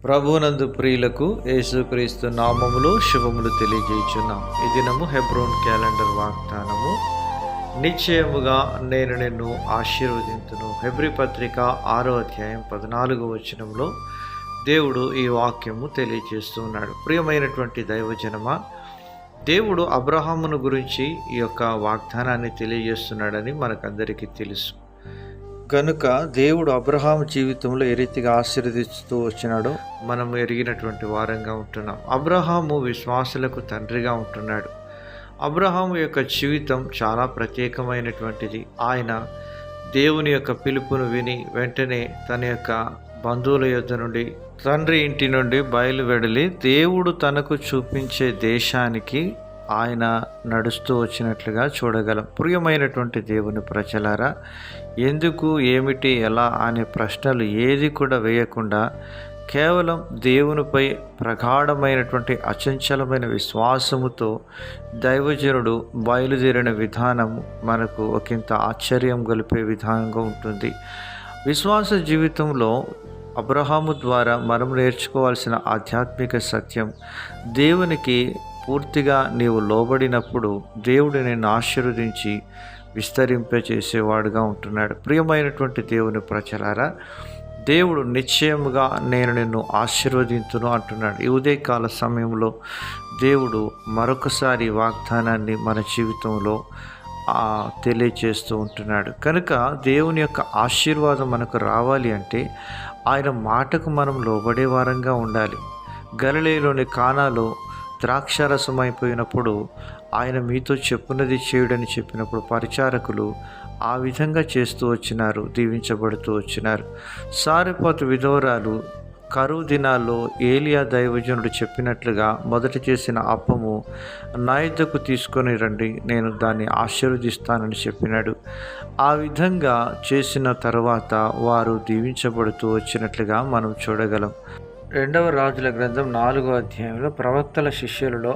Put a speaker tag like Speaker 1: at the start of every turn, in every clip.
Speaker 1: ప్రభువునందు ప్రియులకు యేసుక్రీస్తు నామములో శుభములు తెలియజేయుచున్నాం. ఈ దినము హెబ్రోన్ క్యాలెండర్ వాగ్దానము. నిశ్చయముగా నేను నిన్ను ఆశీర్వదింతును. హెబ్రీ పత్రిక 6వ అధ్యాయం 14వ వచనంలో దేవుడు ఈ వాక్యము తెలియజేస్తున్నాడు. ప్రియమైనటువంటి దైవజనమా, దేవుడు అబ్రహామును గురించి ఈ యొక్క వాగ్దానాన్ని తెలియజేస్తున్నాడని మనకందరికీ తెలుసు. కనుక దేవుడు అబ్రహాము జీవితంలో ఏ రీతిగా ఆశీర్వదిస్తూ వచ్చినాడో మనం ఎరిగినటువంటి వారంగా ఉంటున్నాం. అబ్రహాము విశ్వాసులకు తండ్రిగా ఉంటున్నాడు. అబ్రహాము యొక్క జీవితం చాలా ప్రత్యేకమైనటువంటిది. ఆయన దేవుని యొక్క పిలుపును విని వెంటనే తన యొక్క బంధువుల యొద్ద నుండి, తండ్రి ఇంటి నుండి బయలువెడలి దేవుడు తనకు చూపించే దేశానికి ఆయన నడుస్తూ వచ్చినట్లుగా చూడగలం. ప్రియమైనటువంటి దేవుని ప్రజలారా, ఎందుకు, ఏమిటి, ఎలా అనే ప్రశ్నలు ఏది కూడా వేయకుండా కేవలం దేవునిపై ప్రగాఢమైనటువంటి అచంచలమైన విశ్వాసముతో దైవజనుడు బయలుదేరిన విధానం మనకు ఒకంత ఆశ్చర్యం గొలిపే విధానంగా ఉంటుంది. విశ్వాస జీవితంలో అబ్రహాము ద్వారా మనం నేర్చుకోవాల్సిన ఆధ్యాత్మిక సత్యం, దేవునికి పూర్తిగా నీవు లోబడినప్పుడు దేవుడు నిన్ను ఆశీర్వదించి విస్తరింపచేసేవాడుగా ఉంటున్నాడు. ప్రియమైనటువంటి దేవుని ప్రజలారా, దేవుడు నిశ్చయముగా నేను నిన్ను ఆశీర్వదించును అంటున్నాడు. ఈ ఉదయకాల సమయంలో దేవుడు మరొకసారి వాగ్దానాన్ని మన జీవితంలో తెలియచేస్తూ ఉంటున్నాడు. కనుక దేవుని యొక్క ఆశీర్వాదం మనకు రావాలి అంటే ఆయన మాటకు మనం లోబడే వారంగా ఉండాలి. గలిలయలోని కానాలో ద్రాక్షారసం అయిపోయినప్పుడు ఆయన మీతో చెప్పున్నది చేయుడని చెప్పినప్పుడు పరిచారకులు ఆ విధంగా చేస్తూ వచ్చినారు, దీవించబడుతూ వచ్చినారు. సారెపోతు విధవరాలు కరువు దినాల్లో ఏలియా దైవజనుడు చెప్పినట్లుగా మొదట చేసిన అప్పము నా యొద్దకు తీసుకొని రండి, నేను దాన్ని ఆశీర్వదిస్తానని చెప్పినాడు. ఆ విధంగా చేసిన తర్వాత వారు దీవించబడుతూ వచ్చినట్లుగా మనం చూడగలం. 2వ రాజుల గ్రంథం 4వ అధ్యాయంలో ప్రవక్తల శిష్యులలో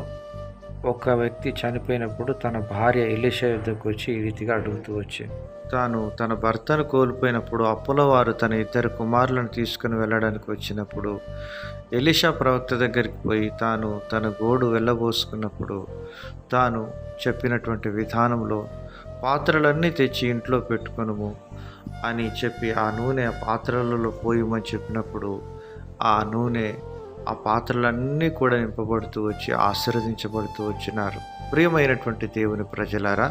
Speaker 1: ఒక వ్యక్తి చనిపోయినప్పుడు తన భార్య ఎలీషా యొద్దకు వచ్చి ఈ రీతిగా అడుగుతూ వచ్చింది. తాను తన భర్తను కోల్పోయినప్పుడు అప్పుల వారు తన 2 కుమారులను తీసుకుని వెళ్ళడానికి వచ్చినప్పుడు ఎలీషా ప్రవక్త దగ్గరికి పోయి తాను తన గోడు వెళ్ళబోసుకున్నప్పుడు తాను చెప్పినటువంటి విధానంలో పాత్రలన్నీ తెచ్చి ఇంట్లో పెట్టుకొనుము అని చెప్పి ఆ నూనె ఆ పాత్రలలో పోయమని చెప్పినప్పుడు ఆ నూనె ఆ పాత్రలన్నీ కూడా నింపబడుతూ వచ్చి ఆశీర్వదించబడుతూ వచ్చినారు. ప్రియమైనటువంటి దేవుని ప్రజలారా,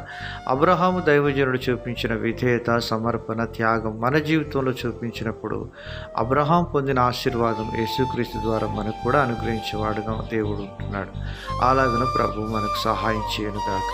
Speaker 1: అబ్రహాము దైవజనుడు చూపించిన విధేయత, సమర్పణ, త్యాగం మన జీవితంలో చూపించినప్పుడు అబ్రహాం పొందిన ఆశీర్వాదం యేసుక్రీస్తు ద్వారా మనకు కూడా అనుగ్రహించేవాడుగా దేవుడు ఉంటున్నాడు. అలాగను ప్రభు మనకు సహాయం చేయనుగాక.